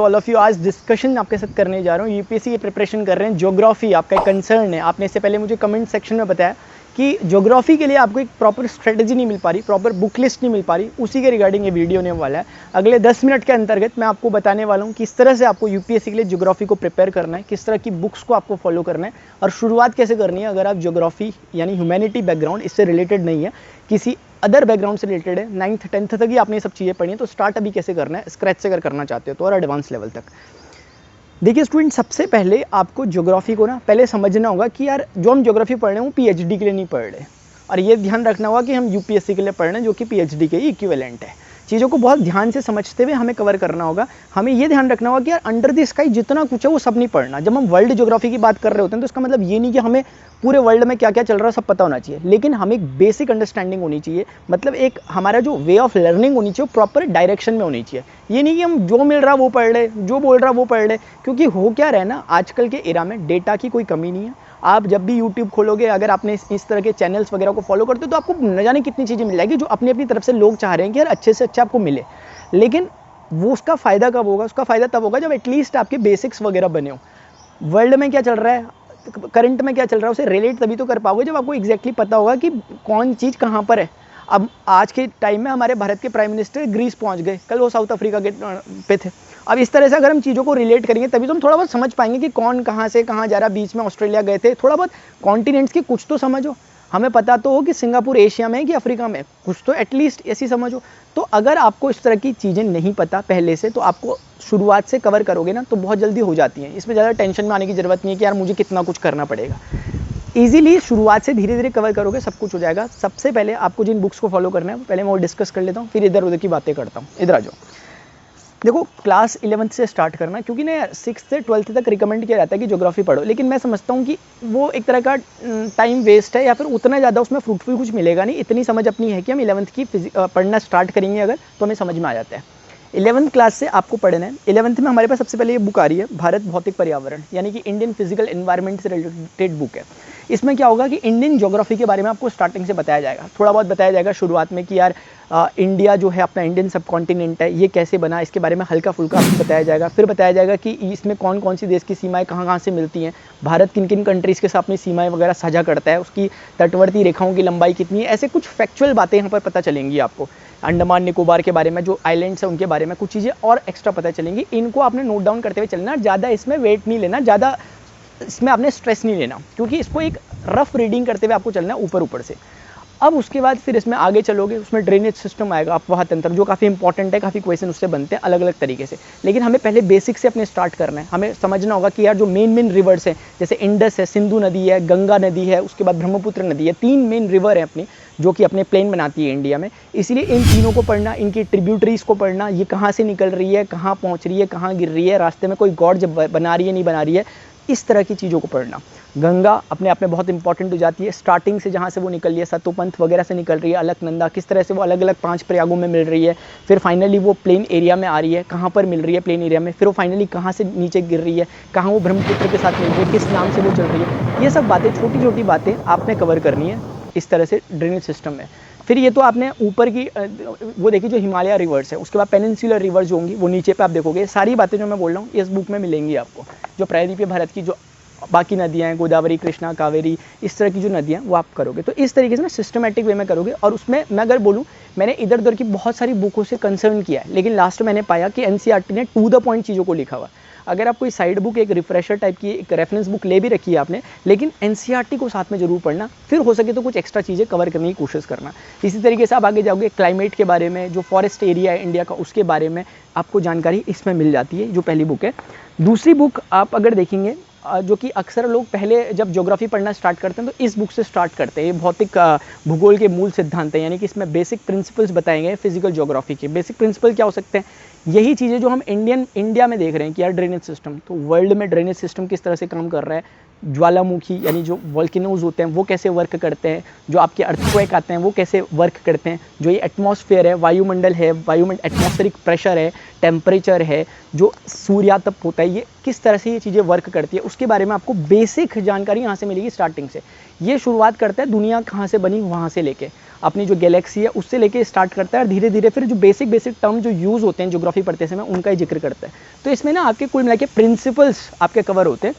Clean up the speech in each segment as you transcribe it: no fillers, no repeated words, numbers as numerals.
All of you, आज discussion आपके साथ करने जा रहा हूँ। यूपीएससी की प्रिपरेशन कर रहे हैं, ज्योग्राफी आपका एक कंसर्न है। आपने इससे पहले मुझे कमेंट सेक्शन में बताया कि ज्योग्राफी के लिए आपको एक प्रॉपर स्ट्रेटजी नहीं मिल पा रही, प्रॉपर बुक लिस्ट नहीं मिल पा रही। उसी के रिगार्डिंग ये वीडियो होने वाला है। अगले 10 मिनट के अंतर्गत मैं आपको बताने वाला हूँ किस तरह से आपको यूपीएससी के लिए ज्योग्राफी को प्रिपेयर करना है, किस तरह की बुक्स को आपको फॉलो करना है और शुरुआत कैसे करनी है। अगर आप ज्योग्राफी यानी ह्यूमैनिटी बैकग्राउंड इससे रिलेटेड नहीं है, किसी अदर बैकग्राउंड से रिलेटेड है, 9th 10th तक ही आपने ये सब चीज़ें पढ़ी हैं, तो स्टार्ट अभी कैसे करना है, स्क्रैच से अगर करना चाहते हो तो, और एडवांस लेवल तक। देखिए स्टूडेंट, सबसे पहले आपको ज्योग्राफी को ना पहले समझना होगा कि यार जो हम ज्योग्राफी पढ़ रहे हैं वो पीएचडी के लिए नहीं पढ़ रहे, और ये ध्यान रखना होगा कि हम यूपीएससी के लिए पढ़ रहे हैं जो कि पीएचडी के ही इक्विवेलेंट है। चीज़ों को बहुत ध्यान से समझते हुए हमें कवर करना होगा। हमें ये ध्यान रखना होगा कि यार अंडर द स्काई जितना कुछ है वो सब नहीं पढ़ना। जब हम वर्ल्ड ज्योग्राफी की बात कर रहे होते हैं तो इसका मतलब ये नहीं कि हमें पूरे वर्ल्ड में क्या क्या चल रहा है सब पता होना चाहिए, लेकिन हमें एक बेसिक अंडरस्टैंडिंग होनी चाहिए। मतलब एक हमारा जो वे ऑफ लर्निंग होनी चाहिए वो प्रॉपर डायरेक्शन में होनी चाहिए। ये नहीं कि हम जो मिल रहा वो पढ़ ले, जो बोल रहा वो पढ़ ले, क्योंकि हो क्या रहा है ना, आजकल के एरा में डेटा की कोई कमी नहीं है। आप जब भी यूट्यूब खोलोगे, अगर आपने इस तरह के चैनल्स वगैरह को फॉलो करते हो तो आपको न जाने कितनी चीज़ें मिल जाएगी जो अपनी अपनी तरफ से लोग चाह रहे हैं कि यार अच्छे से अच्छा आपको मिले। लेकिन वो उसका फ़ायदा कब होगा? उसका फ़ायदा तब होगा जब एटलीस्ट आपके बेसिक्स वगैरह बने हो। वर्ल्ड में क्या चल रहा है, करंट में क्या चल रहा है, उसे रिलेट तभी तो कर पाओगे जब आपको एग्जैक्टली पता होगा कि कौन चीज़ कहाँ पर है। अब आज के टाइम में हमारे भारत के प्राइम मिनिस्टर ग्रीस पहुंच गए, कल वो साउथ अफ्रीका के पे थे। अब इस तरह से अगर हम चीज़ों को रिलेट करेंगे तभी तो हम थोड़ा बहुत समझ पाएंगे कि कौन कहाँ से कहाँ जा रहा। बीच में ऑस्ट्रेलिया गए थे, थोड़ा बहुत कॉन्टिनेंट्स की कुछ तो समझो, हमें पता तो हो कि सिंगापुर एशिया में है कि अफ्रीका में, कुछ तो एटलीस्ट ऐसी समझो। तो अगर आपको इस तरह की चीज़ें नहीं पता पहले से, तो आपको शुरुआत से कवर करोगे ना तो बहुत जल्दी हो जाती हैं। इसमें ज़्यादा टेंशन में आने की ज़रूरत नहीं है कि यार मुझे कितना कुछ करना पड़ेगा। ईजिली शुरुआत से धीरे धीरे कवर करोगे, सब कुछ हो जाएगा। सबसे पहले आपको जिन बुक्स को फॉलो करना है पहले मैं वो डिस्कस कर लेता हूँ, फिर इधर उधर की बातें करता हूँ। इधर आ जाओ। देखो क्लास 11th से स्टार्ट करना, क्योंकि ना 6th से 12th तक रिकमेंड किया जाता है कि ज्योग्राफी पढ़ो, लेकिन मैं समझता हूँ कि वो एक तरह का टाइम वेस्ट है, या फिर उतना ज़्यादा उसमें फ्रूटफुल कुछ मिलेगा नहीं। इतनी समझ अपनी है कि हम 11th की पढ़ना स्टार्ट करेंगे अगर, तो हमें समझ में आ जाता है। 11th क्लास से आपको पढ़ना है। 11th में हमारे पास सबसे पहले ये बुक आ रही है, भारत भौतिक पर्यावरण, यानी कि इंडियन फिजिकल एनवायरनमेंट से रिलेटेड बुक है। इसमें क्या होगा कि इंडियन ज्योग्राफी के बारे में आपको स्टार्टिंग से बताया जाएगा, थोड़ा बहुत बताया जाएगा शुरुआत में कि यार इंडिया जो है अपना इंडियन सब कॉन्टिनेंट है, ये कैसे बना, इसके बारे में हल्का फुल्का आपको बताया जाएगा। फिर बताया जाएगा कि इसमें कौन कौन सी देश की सीमाएं कहाँ कहाँ से मिलती हैं, भारत किन किन कंट्रीज़ के साथ अपनी सीमाएं वगैरह साझा करता है, उसकी तटवर्ती रेखाओं की लंबाई कितनी है, ऐसे कुछ फैक्चुअल बातें यहाँ पर पता चलेंगी आपको। अंडमान निकोबार के बारे में, जो आइलैंड्स हैं उनके बारे में कुछ चीज़ें और एक्स्ट्रा पता चलेंगी। इनको आपने नोट डाउन करते हुए चलना, ज़्यादा इसमें वेट नहीं लेना, ज़्यादा इसमें आपने स्ट्रेस नहीं लेना, क्योंकि इसको एक रफ रीडिंग करते हुए आपको चलना है ऊपर ऊपर से। अब उसके बाद फिर इसमें आगे चलोगे, उसमें ड्रेनेज सिस्टम आएगा, अपवाह तंत्र, जो काफ़ी इंपॉर्टेंट है, काफ़ी क्वेश्चन उससे बनते हैं अलग अलग तरीके से। लेकिन हमें पहले बेसिक से अपने स्टार्ट करना है। हमें समझना होगा कि यार जो मेन रिवर्स हैं, जैसे इंडस है, सिंधु नदी है, गंगा नदी है, उसके बाद ब्रह्मपुत्र नदी है, 3 मेन रिवर है अपनी, जो कि अपने प्लेन बनाती है इंडिया में। इसीलिए इन तीनों को पढ़ना, इनकी ट्रिब्यूटरीज को पढ़ना, ये कहाँ से निकल रही है, कहाँ पहुँच रही है, कहाँ गिर रही है, रास्ते में कोई गॉड जब बना रही है नहीं बना रही है, इस तरह की चीज़ों को पढ़ना। गंगा अपने आप में बहुत इंपॉर्टेंट हो जाती है, स्टार्टिंग से जहाँ से वो निकल रही है, सतोपंथ वगैरह से निकल रही है, अलकनंदा, किस तरह से वो अलग अलग 5 प्रयागों में मिल रही है, फिर फाइनली वो प्लेन एरिया में आ रही है, कहाँ पर मिल रही है प्लेन एरिया में, फिर वो फाइनली कहाँ से नीचे गिर रही है, कहाँ वो ब्रह्मपुत्र के साथ मिल रही है, किस नाम से वो चल रही है। ये सब बातें, छोटी छोटी बातें आपने कवर करनी है इस तरह से ड्रेनेज सिस्टम में। फिर ये तो आपने ऊपर की वो देखी जो हिमालय रिवर्स है, उसके बाद पेनिनसुलर रिवर्स जो होंगी वो नीचे पे आप देखोगे। सारी बातें जो मैं बोल रहा हूँ इस बुक में मिलेंगी आपको। जो प्रायद्वीपीय भारत की जो बाकी नदियाँ हैं, गोदावरी, कृष्णा, कावेरी, इस तरह की जो नदियाँ वो आप करोगे, तो इस तरीके से ना सिस्टमेटिक वे में करोगे। और उसमें मैं अगर बोलूँ, मैंने इधर उधर की बहुत सारी बुकों से कंसर्न किया है, लेकिन लास्ट में मैंने पाया कि एनसीईआरटी ने टू द पॉइंट चीज़ों को लिखा हुआ। अगर आप कोई साइड बुक, एक रिफ्रेशर टाइप की एक रेफरेंस बुक ले भी रखी है आपने, लेकिन एनसीईआरटी को साथ में जरूर पढ़ना, फिर हो सके तो कुछ एक्स्ट्रा चीज़ें कवर करने की कोशिश करना। इसी तरीके से आप आगे जाओगे, क्लाइमेट के बारे में, जो फॉरेस्ट एरिया है इंडिया का, उसके बारे में आपको जानकारी इसमें मिल जाती है, जो पहली बुक है। दूसरी बुक आप अगर देखेंगे, जो कि अक्सर लोग पहले जब ज्योग्राफी पढ़ना स्टार्ट करते हैं तो इस बुक से स्टार्ट करते हैं। ये भौतिक भूगोल के मूल सिद्धांत हैं, यानी कि इसमें बेसिक प्रिंसिपल्स बताए गए फिजिकल ज्योग्राफी के। बेसिक प्रिंसिपल क्या हो सकते हैं? यही चीज़ें जो हम इंडिया में देख रहे हैं कि यार ड्रेनेज सिस्टम, तो वर्ल्ड में ड्रेनेज सिस्टम किस तरह से काम कर रहा है, ज्वालामुखी यानी जो वोल्केनोज होते हैं वो कैसे वर्क करते हैं, जो आपके अर्थक्वेक आते हैं वो कैसे वर्क करते हैं, जो ये एटमॉस्फेयर है, वायुमंडल है, एटमॉस्फेरिक प्रेशर है, टेम्परेचर है, जो सूर्यातप होता है, ये किस तरह से ये चीज़ें वर्क करती है, उसके बारे में आपको बेसिक जानकारी यहाँ से मिलेगी स्टार्टिंग से। ये शुरुआत करता है दुनिया कहाँ से बनी वहाँ से लेके। अपनी जो गैलेक्सी है उससे लेके स्टार्ट करता है और धीरे धीरे फिर जो बेसिक टर्म जो यूज़ होते हैं ज्योग्राफी पढ़ते समय उनका ही जिक्र करता है। तो इसमें ना आपके कुल मिला के प्रिंसिपल्स आपके कवर होते हैं।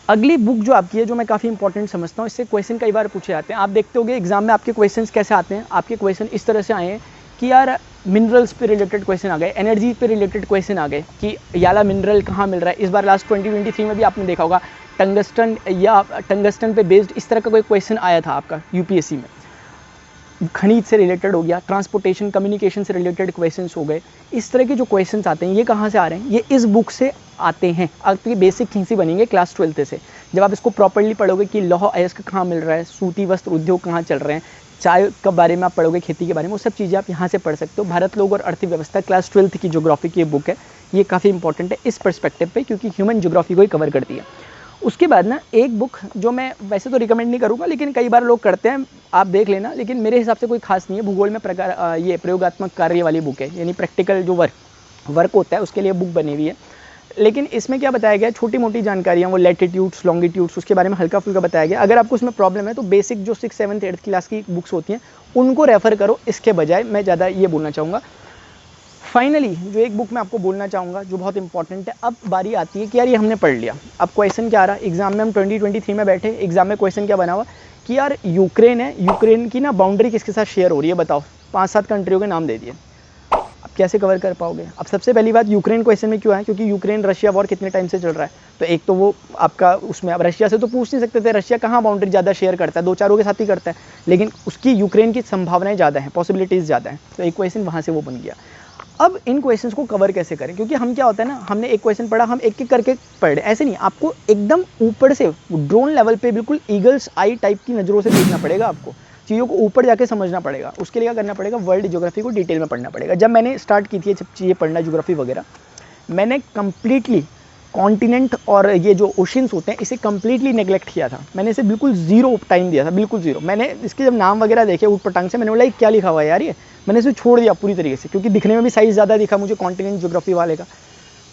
अगली बुक जो आपकी है जो मैं काफ़ी इंपॉर्टेंट समझता हूँ, इससे क्वेश्चन कई बार पूछे जाते हैं। आप देखते होगे एग्जाम में आपके क्वेश्चन कैसे आते हैं, आपके क्वेश्चन इस तरह से आए हैं कि यार मिनरल्स पे रिलेटेड क्वेश्चन आ गए, एनर्जी पे रिलेटेड क्वेश्चन आ गए कि याला मिनरल कहाँ मिल रहा है। इस बार लास्ट 2023 में भी आपने देखा होगा टंगस्टन या टंगस्टन पे बेस्ड इस तरह का कोई क्वेश्चन आया था आपका यूपीएससी में। खनिज से रिलेटेड हो गया, ट्रांसपोर्टेशन कम्युनिकेशन से रिलेटेड क्वेश्चंस हो गए। इस तरह के जो क्वेश्चंस आते हैं ये कहाँ से आ रहे हैं, ये इस बुक से आते हैं। आपकी बेसिक थिंग्स ही बनेंगे क्लास 12th से। जब आप इसको प्रॉपर्ली पढ़ोगे कि लौह अयस्क कहाँ मिल रहा है, सूती वस्त्र उद्योग कहाँ चल रहे हैं, चाय के बारे में आप पढ़ोगे, खेती के बारे में, वो सब चीज़ें आप यहाँ से पढ़ सकते हो। भारत लोग और अर्थव्यवस्था क्लास 12th की ज्योग्राफी की बुक है, ये काफ़ी इंपॉर्टेंट है इस पर्सपेक्टिव पे क्योंकि ह्यूमन ज्योग्राफी को ही कवर करती है। उसके बाद ना एक बुक जो मैं वैसे तो रिकमेंड नहीं करूँगा लेकिन कई बार लोग करते हैं, आप देख लेना, लेकिन मेरे हिसाब से कोई खास नहीं है। भूगोल में ये प्रयोगात्मक कार्य वाली बुक है, यानी प्रैक्टिकल जो वर्क होता है उसके लिए बुक बनी हुई है। लेकिन इसमें क्या बताया गया, छोटी मोटी जानकारियाँ, वो लैटिट्यूड्स लॉन्गिट्यूड्स उसके बारे में हल्का फुल्का बताया गया। अगर आपको उसमें प्रॉब्लम है तो बेसिक जो 6th 7th 8th क्लास की बुक्स होती हैं उनको रेफ़र करो, इसके बजाय मैं ज़्यादा ये बोलना चाहूँगा। फाइनली जो एक बुक मैं आपको बोलना चाहूँगा जो बहुत इंपॉर्टेंट है, अब बारी आती है कि यार ये हमने पढ़ लिया, अब क्वेश्चन क्या आ रहा है एग्जाम में। हम 2023 में बैठे, एग्जाम में क्वेश्चन क्या बना हुआ कि यार यूक्रेन है, यूक्रेन की ना बाउंड्री किसके साथ शेयर हो रही है, बताओ। 5-7 कंट्रियों के नाम दे दिए, अब कैसे कवर कर पाओगे। अब सबसे पहली बात यूक्रेन क्वेश्चन में क्यों है, क्योंकि यूक्रेन रशिया वॉर कितने टाइम से चल रहा है। तो एक तो वो आपका उसमें, अब रशिया से तो पूछ नहीं सकते थे, रशिया कहाँ बाउंड्री ज़्यादा शेयर करता है, 2-4 के साथ ही करता है, लेकिन उसकी यूक्रेन की संभावनाएं ज़्यादा हैं, पॉसिबिलिटीज़ ज़्यादा हैं। तो एक क्वेश्चन वहाँ से वो बन गया। अब इन क्वेश्चंस को कवर कैसे करें, क्योंकि हम क्या होता है ना, हमने एक क्वेश्चन पढ़ा, हम एक एक करके पढ़े, ऐसे नहीं, आपको एकदम ऊपर से ड्रोन लेवल पे बिल्कुल ईगल्स आई टाइप की नज़रों से देखना पड़ेगा, आपको चीज़ों को ऊपर जाके समझना पड़ेगा। उसके लिए क्या करना पड़ेगा, वर्ल्ड ज्योग्राफी को डिटेल में पढ़ना पड़ेगा। जब मैंने स्टार्ट की थी सब चीज़ें पढ़ना ज्योग्राफी वगैरह, मैंने कम्प्लीटली कॉन्टिनेंट और ये जो ओशंस होते हैं इसे कम्प्लीटली नेग्लेक्ट किया था। मैंने इसे बिल्कुल ज़ीरो टाइम दिया था, बिल्कुल ज़ीरो। मैंने इसके जब नाम वगैरह देखे ऊट पटांग से, मैंने बोला क्या लिखा हुआ है यार ये, मैंने इसे छोड़ दिया पूरी तरीके से, क्योंकि दिखने में भी साइज़ ज़्यादा दिखा मुझे कॉन्टिनेंट ज्योग्राफी वाले का।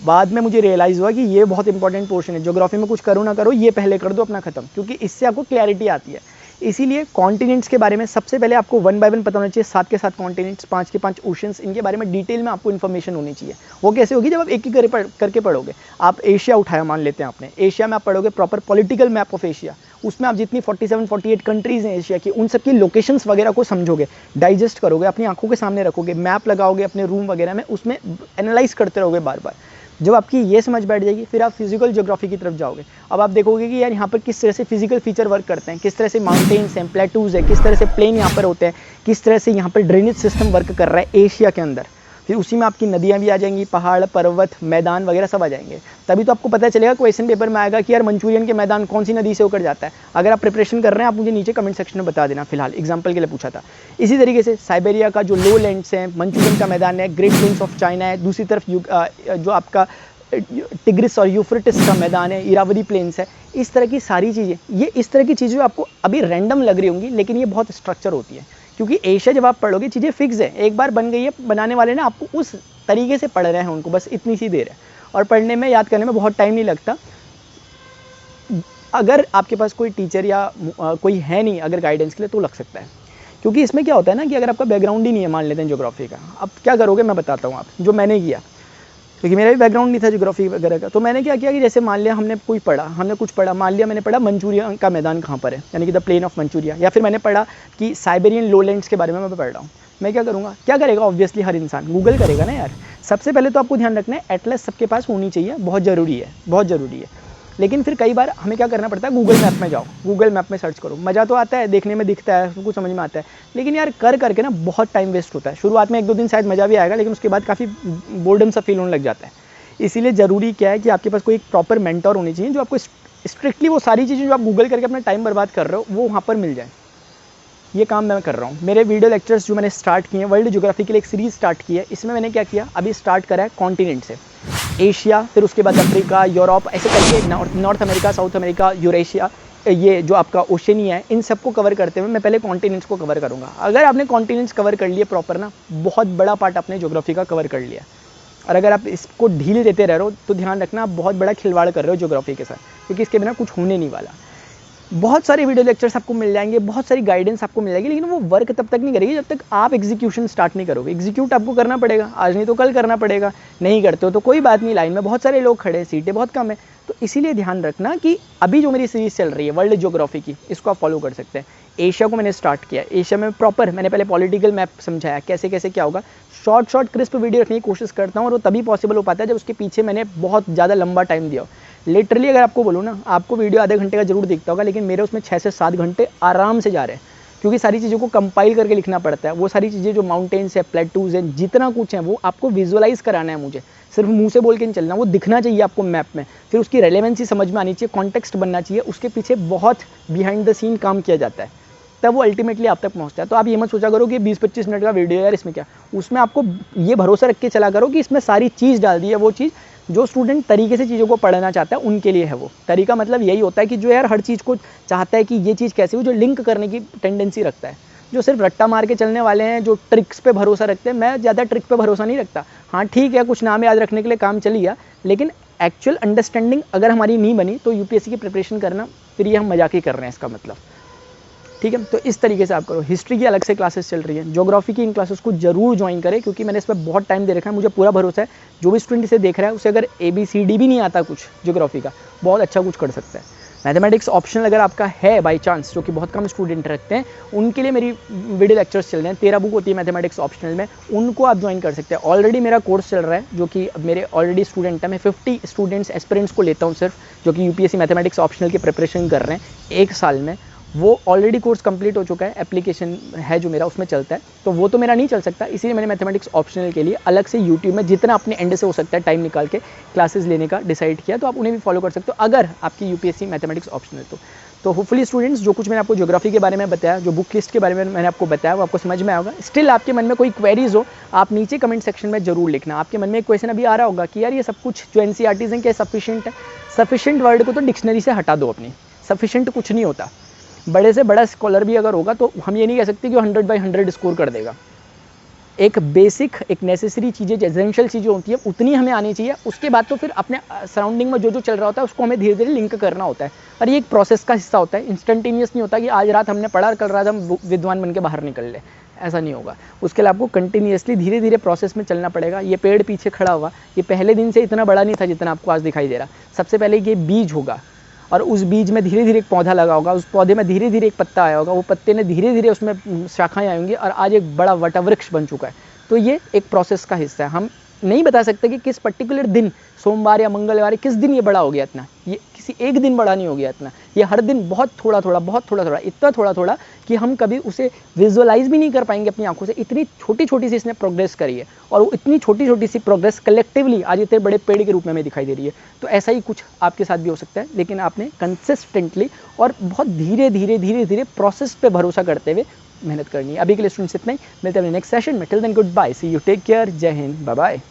बाद में मुझे रियलाइज़ हुआ कि ये बहुत इंपॉर्टेंट पोर्शन है, ज्योग्राफी में कुछ करो ना करो ये पहले कर दो अपना ख़त्म, क्योंकि इससे आपको क्लैरिटी आती है। इसीलिए कॉन्टिनेंट्स के बारे में सबसे पहले आपको 1 by 1 पता होना चाहिए, 7 के 7 कॉन्टिनेंट्स, 5 के 5 ओशंस, इनके बारे में डिटेल में आपको इन्फॉर्मेशन होनी चाहिए। वो कैसे होगी, जब आप एक ही करके पढ़ोगे। आप एशिया उठाया मान लेते हैं आपने, एशिया में आप पढ़ोगे proper political map of Asia, उसमें आप जितनी 47-48 कंट्रीज़ हैं एशिया की, उन सब की लोकेशंस वगैरह को समझोगे, डाइजेस्ट करोगे, अपनी आंखों के सामने रखोगे, मैप लगाओगे अपने रूम वगैरह में, उसमें एनालाइज करते रहोगे बार बार। जब आपकी ये समझ बैठ जाएगी फिर आप फिजिकल ज्योग्राफी की तरफ जाओगे। अब आप देखोगे कि यार यहाँ पर किस तरह से फिजिकल फीचर वर्क करते हैं, किस तरह से माउंटेन्स हैं, प्लेटूज़ है, किस तरह से प्लेन यहाँ पर होते हैं, किस तरह से यहाँ पर ड्रेनेज सिस्टम वर्क कर रहा है एशिया के अंदर। फिर उसी में आपकी नदियाँ भी आ जाएंगी, पहाड़ पर्वत मैदान वगैरह सब आ जाएंगे। तभी तो आपको पता चलेगा, क्वेश्चन पेपर में आएगा कि यार मंचूरियन के मैदान कौन सी नदी से होकर जाता है। अगर आप प्रिपरेशन कर रहे हैं आप मुझे नीचे कमेंट सेक्शन में बता देना, फिलहाल एग्जाम्पल के लिए पूछा था। इसी तरीके से साइबेरिया का जो लो लैंड्स हैं, मंचूरियन का मैदान है, ग्रेट प्लेन्स ऑफ चाइना है, दूसरी तरफ जो आपका टिग्रिस और यूफ्रेटिस का मैदान है, इरावदी प्लेन्स है। इस तरह की सारी चीज़ें, ये इस तरह की चीज़ें आपको अभी रैंडम लग रही होंगी, लेकिन ये बहुत स्ट्रक्चर होती है, क्योंकि एशिया जब आप पढ़ोगे चीज़ें फिक्स है, एक बार बन गई है, बनाने वाले ना आपको उस तरीके से पढ़ रहे हैं उनको, बस इतनी सी देर है, और पढ़ने में याद करने में बहुत टाइम नहीं लगता। अगर आपके पास कोई टीचर या कोई है नहीं अगर गाइडेंस के लिए, तो लग सकता है। क्योंकि इसमें क्या होता है ना कि अगर आपका बैकग्राउंड ही नहीं है, मान लेते हैं ज्योग्राफी का, अब क्या करोगे मैं बताता हूँ आप, जो मैंने किया, क्योंकि मेरा भी बैकग्राउंड नहीं था ज्योग्राफी वगैरह का। तो मैंने क्या किया कि जैसे मान लिया हमने कुछ पढ़ा, मान लिया मैंने पढ़ा मंचूरिया का मैदान कहाँ पर है, यानी कि द प्लेन ऑफ मंचूरिया, या फिर मैंने पढ़ा कि साइबेरियन लोलैंड्स के बारे में मैं पढ़ रहा हूँ। मैं क्या करूँगा, क्या करेगा, ऑब्वियसली हर इंसान गूगल करेगा ना यार। सबसे पहले तो आपको ध्यान रखना है एटलस सबके पास होनी चाहिए, बहुत ज़रूरी है, बहुत ज़रूरी है। लेकिन फिर कई बार हमें क्या करना पड़ता है, गूगल मैप में जाओ, गूगल मैप में सर्च करो। मज़ा तो आता है, देखने में दिखता है, कुछ समझ में आता है, लेकिन यार कर करके ना बहुत टाइम वेस्ट होता है। शुरुआत में 1-2 दिन शायद मज़ा भी आएगा, लेकिन उसके बाद काफ़ी बोर्डम सा फील होने लग जाता है। इसीलिए ज़रूरी क्या है कि आपके पास कोई एक प्रॉपर मेंटर होनी चाहिए, जो आपको स्ट्रिक्टली वो सारी चीज़ें जो आप गूगल करके अपना टाइम बर्बाद कर रहे हो वो वहाँ पर मिल जाए। ये काम मैं कर रहा हूँ। मेरे वीडियो लेक्चर्स जो मैंने स्टार्ट किए हैं, वर्ल्ड ज्योग्राफी के लिए एक सीरीज़ स्टार्ट की है, इसमें मैंने क्या किया, अभी स्टार्ट करा है कॉन्टिनेंट से, एशिया, फिर उसके बाद अफ्रीका, यूरोप, ऐसे करके north America, south America, Eurasia, ये जो आपका ओशनिया है, इन सबको कवर करते हुए मैं पहले कॉन्टिनेंट्स को कवर करूँगा। अगर आपने कॉन्टिनेंट्स कवर कर लिए प्रॉपर ना, बहुत बड़ा पार्ट आपने ज्योग्राफी का कवर कर लिया। और अगर आप इसको ढील देते रह रहे हो तो ध्यान रखना आप बहुत बड़ा खिलवाड़ कर रहे हो ज्योग्राफी के साथ, क्योंकि इसके बिना कुछ होने नहीं वाला। बहुत सारे वीडियो लेक्चर्स आपको मिल जाएंगे, बहुत सारी गाइडेंस आपको मिल जाएगी, लेकिन वो वर्क तब तक नहीं करेगी जब तक आप एग्जीक्यूशन स्टार्ट नहीं करोगे। एग्जीक्यूट आपको करना पड़ेगा, आज नहीं तो कल करना पड़ेगा। नहीं करते हो तो कोई बात नहीं, लाइन में बहुत सारे लोग खड़े हैं, सीटें बहुत कम है। तो इसीलिए ध्यान रखना कि अभी जो मेरी सीरीज चल रही है वर्ल्ड ज्योग्राफी की, इसको आप फॉलो कर सकते हैं। एशिया को मैंने स्टार्ट किया, एशिया में प्रॉपर मैंने पहले पॉलिटिकल मैप समझाया, कैसे कैसे क्या होगा। शॉर्ट क्रिस्प वीडियो रखने की कोशिश करता हूँ, और वो तभी पॉसिबल हो पाता है जब उसके पीछे मैंने बहुत ज़्यादा लंबा टाइम दिया। लिटरली अगर आपको बोलूँ ना, आपको वीडियो आधे घंटे का जरूर दिखता होगा, लेकिन मेरे उसमें 6 से 7 घंटे आराम से जा रहे हैं, क्योंकि सारी चीज़ों को कंपाइल करके लिखना पड़ता है। वो सारी चीज़ें जो माउंटेन्स है, प्लेटूज हैं, जितना कुछ है वो आपको विजुअलाइज कराना है मुझे, सिर्फ मुंह से बोल के नहीं चलना, वो दिखना चाहिए आपको मैप में। फिर उसकी रेलेवेंसी समझ में आनी चाहिए, कॉन्टेक्स्ट बनना चाहिए, उसके पीछे बहुत बिहाइंड द सीन काम किया जाता है, तब वो अल्टीमेटली आप तक पहुंचता है। तो आप ये मत सोचा करो कि 20-25 मिनट का वीडियो है यार, इसमें क्या, उसमें आपको ये भरोसा रख के चला करो कि इसमें सारी चीज़ डाल दी है, वो चीज़ जो स्टूडेंट तरीके से चीज़ों को पढ़ना चाहता है उनके लिए है। वो तरीका मतलब यही होता है कि जो यार हर चीज़ को चाहता है कि ये चीज़ कैसे हो, जो लिंक करने की टेंडेंसी रखता है, जो सिर्फ रट्टा मार के चलने वाले हैं, जो ट्रिक्स पे भरोसा रखते हैं। मैं ज़्यादा ट्रिक पे भरोसा नहीं रखता। हाँ ठीक है, कुछ नाम याद रखने के लिए काम चल गया, लेकिन एक्चुअल अंडरस्टैंडिंग अगर हमारी नहीं बनी तो यूपीएससी की प्रिपरेशन करना फिर ये हम मजाक ही कर रहे हैं इसका मतलब। ठीक है, तो इस तरीके से आप करो। हिस्ट्री की अलग से क्लासेस चल रही है, ज्योग्राफी की इन क्लासेस को जरूर ज्वाइन करें, क्योंकि मैंने इस पर बहुत टाइम दे रखा है। मुझे पूरा भरोसा है जो भी स्टूडेंट इसे देख रहा है उसे अगर ABCD भी नहीं आता कुछ ज्योग्राफी का, बहुत अच्छा कुछ कर सकता है। मैथमेटिक्स ऑप्शनल अगर आपका है बाई चांस, जो कि बहुत कम स्टूडेंट रखते हैं, उनके लिए मेरी वीडियो लेक्चर्स चल रहे हैं। 13 बुक होती है मैथमेटिक्स ऑप्शनल में, उनको आप ज्वाइन कर सकते हैं। ऑलरेडी मेरा कोर्स चल रहा है, जो कि मेरे ऑलरेडी स्टूडेंट है, मैं 50 स्टूडेंट्स एस्पिरेंट्स को लेता हूँ सिर्फ, जो कि यूपीएससी मैथमेटिक्स ऑप्शनल की प्रिपरेशन कर रहे हैं 1 साल में। वो ऑलरेडी कोर्स कंप्लीट हो चुका है, एप्लीकेशन है जो मेरा उसमें चलता है, तो वो तो मेरा नहीं चल सकता। इसीलिए मैंने मैथमेटिक्स ऑप्शनल के लिए अलग से यूट्यूब में जितना अपने एंड से हो सकता है टाइम निकाल के क्लासेस लेने का डिसाइड किया। तो आप उन्हें भी फॉलो कर सकते हो अगर आपकी यूपीएससी मैथमेटिक्स ऑप्शनल तो होपफुली स्टूडेंट्स, जो कुछ मैंने आपको ज्योग्राफी के बारे में बताया, जो बुक लिस्ट के बारे में मैंने आपको बताया, वो आपको समझ में आएगा। स्टिल आपके मन में कोई क्वेरीज हो, आप नीचे कमेंट सेक्शन में जरूर लिखना। आपके मन में एक क्वेश्चन अभी आ रहा होगा कि यार ये सब कुछ जो एनसीईआरटीज़ हैं क्या सफिशिएंट है? सफिशिएंट वर्ड को तो डिक्शनरी से हटा दो अपनी, सफिशिएंट कुछ नहीं होता। बड़े से बड़ा स्कॉलर भी अगर होगा तो हम ये नहीं कह सकते कि वो 100/100 स्कोर कर देगा। एक बेसिक, एक नेसेसरी चीज़ें, एसेंशियल चीज़ें होती है, उतनी हमें आनी चाहिए। उसके बाद तो फिर अपने सराउंडिंग में जो जो चल रहा होता है उसको हमें धीरे धीरे लिंक करना होता है। और ये एक प्रोसेस का हिस्सा होता है, इंस्टेंटेनियस नहीं होता कि आज रात हमने पढ़ा और कल रात हम विद्वान बन के बाहर निकल ले, ऐसा नहीं होगा। उसके लिए आपको कंटिन्यूसली धीरे धीरे प्रोसेस में चलना पड़ेगा। ये पेड़ पीछे खड़ा हुआ, ये पहले दिन से इतना बड़ा नहीं था जितना आपको आज दिखाई दे रहा। सबसे पहले ये बीज होगा, और उस बीज में धीरे धीरे एक पौधा लगा होगा, उस पौधे में धीरे धीरे एक पत्ता आया होगा, वो पत्ते ने धीरे धीरे उसमें शाखाएं आई होंगी, और आज एक बड़ा वटवृक्ष बन चुका है। तो ये एक प्रोसेस का हिस्सा है। हम नहीं बता सकते कि किस पर्टिकुलर दिन, सोमवार या मंगलवार, किस दिन ये बड़ा हो गया इतना। ये किसी एक दिन बड़ा नहीं हो गया इतना, ये हर दिन बहुत थोड़ा थोड़ा, बहुत थोड़ा थोड़ा, इतना थोड़ा थोड़ा कि हम कभी उसे विजुअलाइज भी नहीं कर पाएंगे अपनी आंखों से। इतनी छोटी छोटी सी इसने प्रोग्रेस करी है, और वो इतनी छोटी छोटी सी प्रोग्रेस कलेक्टिवली आज इतने बड़े पेड़ के रूप में हमें दिखाई दे रही है। तो ऐसा ही कुछ आपके साथ भी हो सकता है, लेकिन आपने कंसिस्टेंटली और बहुत धीरे धीरे धीरे धीरे प्रोसेस पे भरोसा करते हुए मेहनत करनी है। अभी के लिए स्टूडेंट्स इतना ही, मिलते हैं नेक्स्ट सेशन में। Till then goodbye, see you, take care, जय हिंद, बाय बाय।